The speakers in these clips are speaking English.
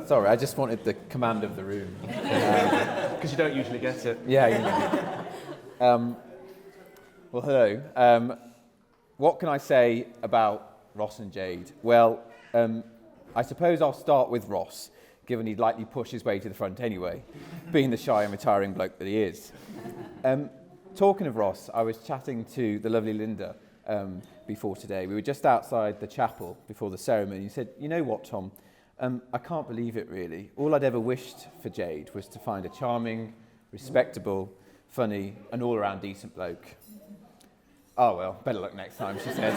Sorry, I just wanted the command of the room. Because you don't usually get it. Yeah, you know. Well, hello. What can I say about Ross and Jade? Well, I suppose I'll start with Ross, given he'd likely push his way to the front anyway, being the shy and retiring bloke that he is. Talking of Ross, I was chatting to the lovely Linda before today. We were just outside the chapel before the ceremony. He said, "You know what, Tom? I can't believe it, really. All I'd ever wished for Jade was to find a charming, respectable, funny, and all-around decent bloke." "Oh, well, better luck next time," she said.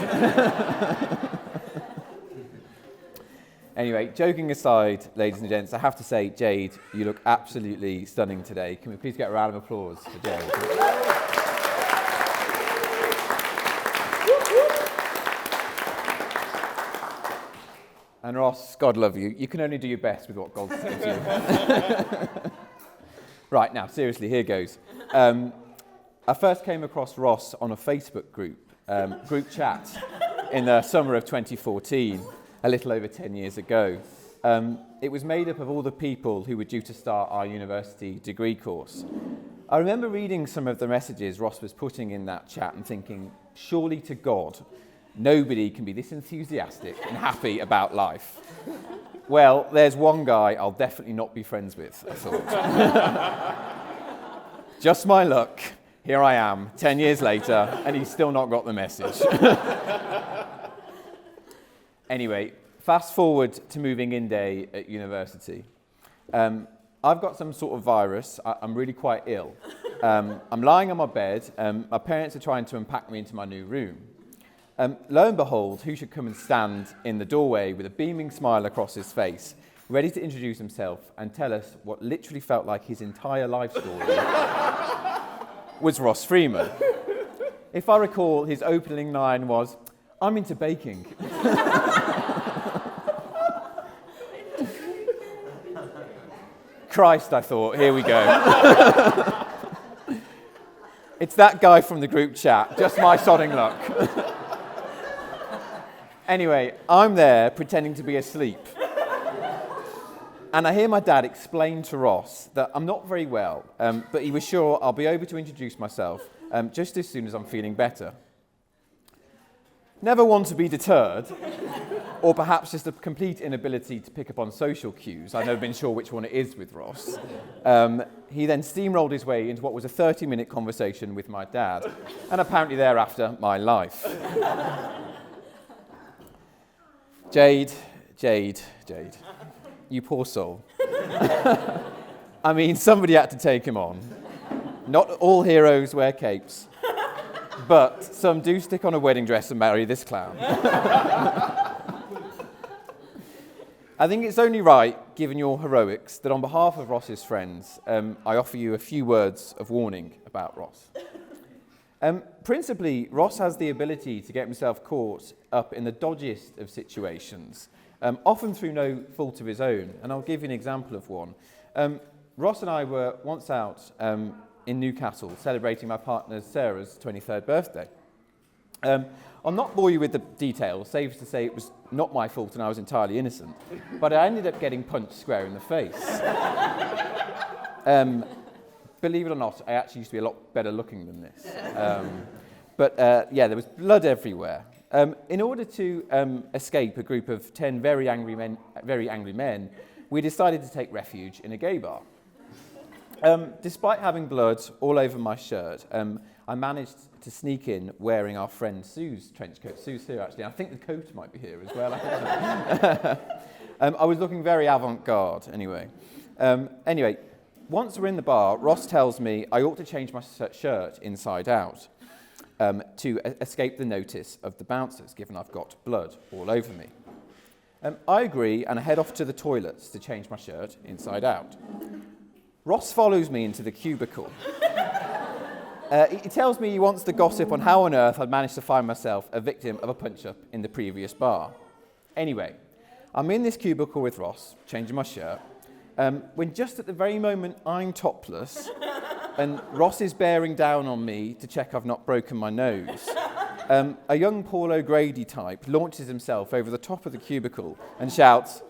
Anyway, joking aside, ladies and gents, I have to say, Jade, you look absolutely stunning today. Can we please get a round of applause for Jade? And Ross, God love you. You can only do your best with what God gives you. Right, now, seriously, here goes. I first came across Ross on a Facebook group chat in the summer of 2014, a little over 10 years ago. It was made up of all the people who were due to start our university degree course. I remember reading some of the messages Ross was putting in that chat and thinking, surely to God, nobody can be this enthusiastic and happy about life. Well, there's one guy I'll definitely not be friends with, I thought. Just my luck. Here I am, 10 years later, and he's still not got the message. Anyway, fast forward to moving in day at university. I've got some sort of virus. I'm really quite ill. I'm lying on my bed. My parents are trying to unpack me into my new room. Lo and behold, who should come and stand in the doorway with a beaming smile across his face, ready to introduce himself and tell us what literally felt like his entire life story was Ross Freeman. If I recall, his opening line was, "I'm into baking." Christ, I thought, here we go. It's that guy from the group chat, just my sodding luck. Anyway, I'm there pretending to be asleep. And I hear my dad explain to Ross that I'm not very well, but he was sure I'll be able to introduce myself just as soon as I'm feeling better. Never one to be deterred, or perhaps just a complete inability to pick up on social cues. I've never been sure which one it is with Ross. He then steamrolled his way into what was a 30-minute conversation with my dad, and apparently thereafter, my life. Jade. You poor soul. I mean, somebody had to take him on. Not all heroes wear capes, but some do stick on a wedding dress and marry this clown. I think it's only right, given your heroics, that on behalf of Ross's friends, I offer you a few words of warning about Ross. Principally, Ross has the ability to get himself caught up in the dodgiest of situations, often through no fault of his own, and I'll give you an example of one. Ross and I were once out in Newcastle celebrating my partner Sarah's 23rd birthday. I'll not bore you with the details, save to say it was not my fault and I was entirely innocent, but I ended up getting punched square in the face. Believe it or not, I actually used to be a lot better looking than this. There was blood everywhere. In order to escape a group of 10 very angry men, we decided to take refuge in a gay bar. Despite having blood all over my shirt, I managed to sneak in wearing our friend Sue's trench coat. Sue's here, actually. I think the coat might be here as well. I was looking very avant-garde, anyway. Once we're in the bar, Ross tells me I ought to change my shirt inside out to escape the notice of the bouncers, given I've got blood all over me. I agree, and I head off to the toilets to change my shirt inside out. Ross follows me into the cubicle. He tells me he wants to gossip on how on earth I'd managed to find myself a victim of a punch-up in the previous bar. Anyway, I'm in this cubicle with Ross, changing my shirt, when just at the very moment I'm topless, and Ross is bearing down on me to check I've not broken my nose, a young Paul O'Grady type launches himself over the top of the cubicle and shouts,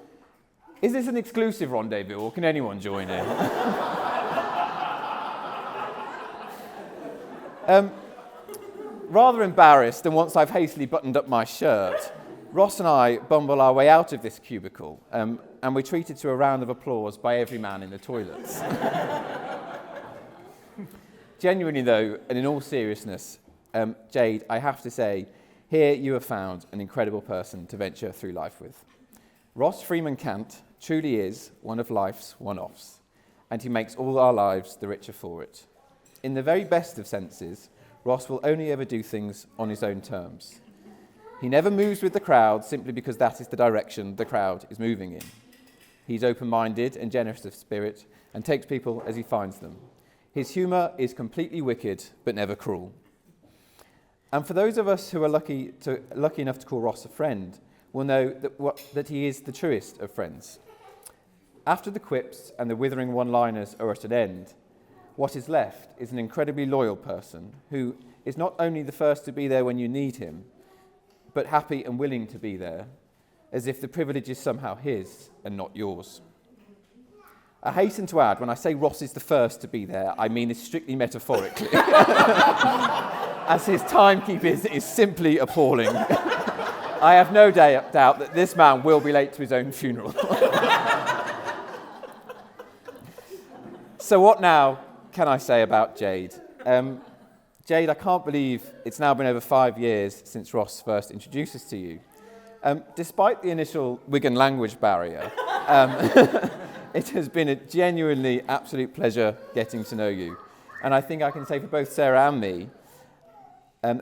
Is this an exclusive rendezvous, or can anyone join in? Rather embarrassed, and once I've hastily buttoned up my shirt, Ross and I bumble our way out of this cubicle, and we're treated to a round of applause by every man in the toilets. Genuinely, though, and in all seriousness, Jade, I have to say, here you have found an incredible person to venture through life with. Ross Freeman-Cant truly is one of life's one-offs, and he makes all our lives the richer for it. In the very best of senses, Ross will only ever do things on his own terms. He never moves with the crowd simply because that is the direction the crowd is moving in. He's open-minded and generous of spirit and takes people as he finds them. His humour is completely wicked but never cruel. And for those of us who are lucky enough to call Ross a friend, will know that he is the truest of friends. After the quips and the withering one-liners are at an end, what is left is an incredibly loyal person who is not only the first to be there when you need him, but happy and willing to be there, as if the privilege is somehow his and not yours. I hasten to add, when I say Ross is the first to be there, I mean this strictly metaphorically, as his timekeeping is simply appalling. I have no doubt that this man will be late to his own funeral. So what now can I say about Jade? Jade, I can't believe it's now been over 5 years since Ross first introduced us to you. Despite the initial Wigan language barrier, it has been a genuinely absolute pleasure getting to know you. And I think I can say for both Sarah and me,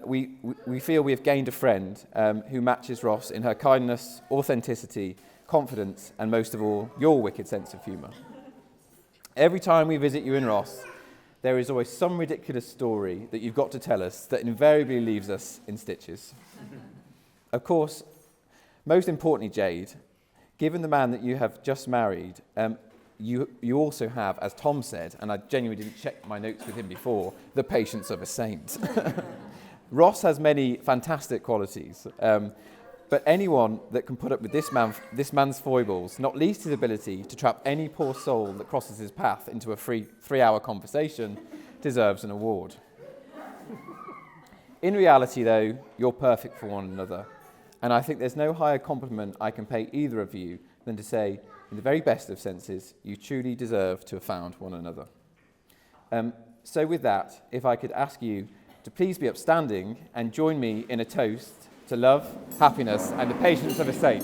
we feel we have gained a friend who matches Ross in her kindness, authenticity, confidence, and most of all, your wicked sense of humour. Every time we visit you in Ross, there is always some ridiculous story that you've got to tell us that invariably leaves us in stitches. Of course, most importantly, Jade, given the man that you have just married, you also have, as Thom said, and I genuinely didn't check my notes with him before, the patience of a saint. Ross has many fantastic qualities, but anyone that can put up with this man's foibles, not least his ability to trap any poor soul that crosses his path into a free 3-hour conversation, deserves an award. In reality, though, you're perfect for one another, and I think there's no higher compliment I can pay either of you than to say, in the very best of senses, you truly deserve to have found one another. So with that, if I could ask you to please be upstanding and join me in a toast to love, happiness, and the patience of a saint.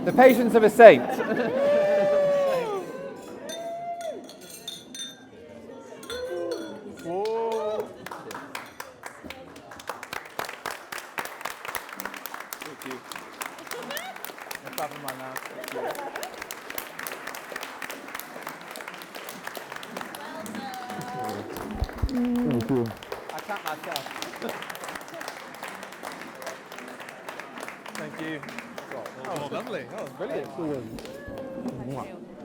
The patience of a saint. Whoa. Thank you. No problem, my man. Thank you. Thank you. I clap myself. Thank you. Oh, lovely. That was brilliant. Excellent.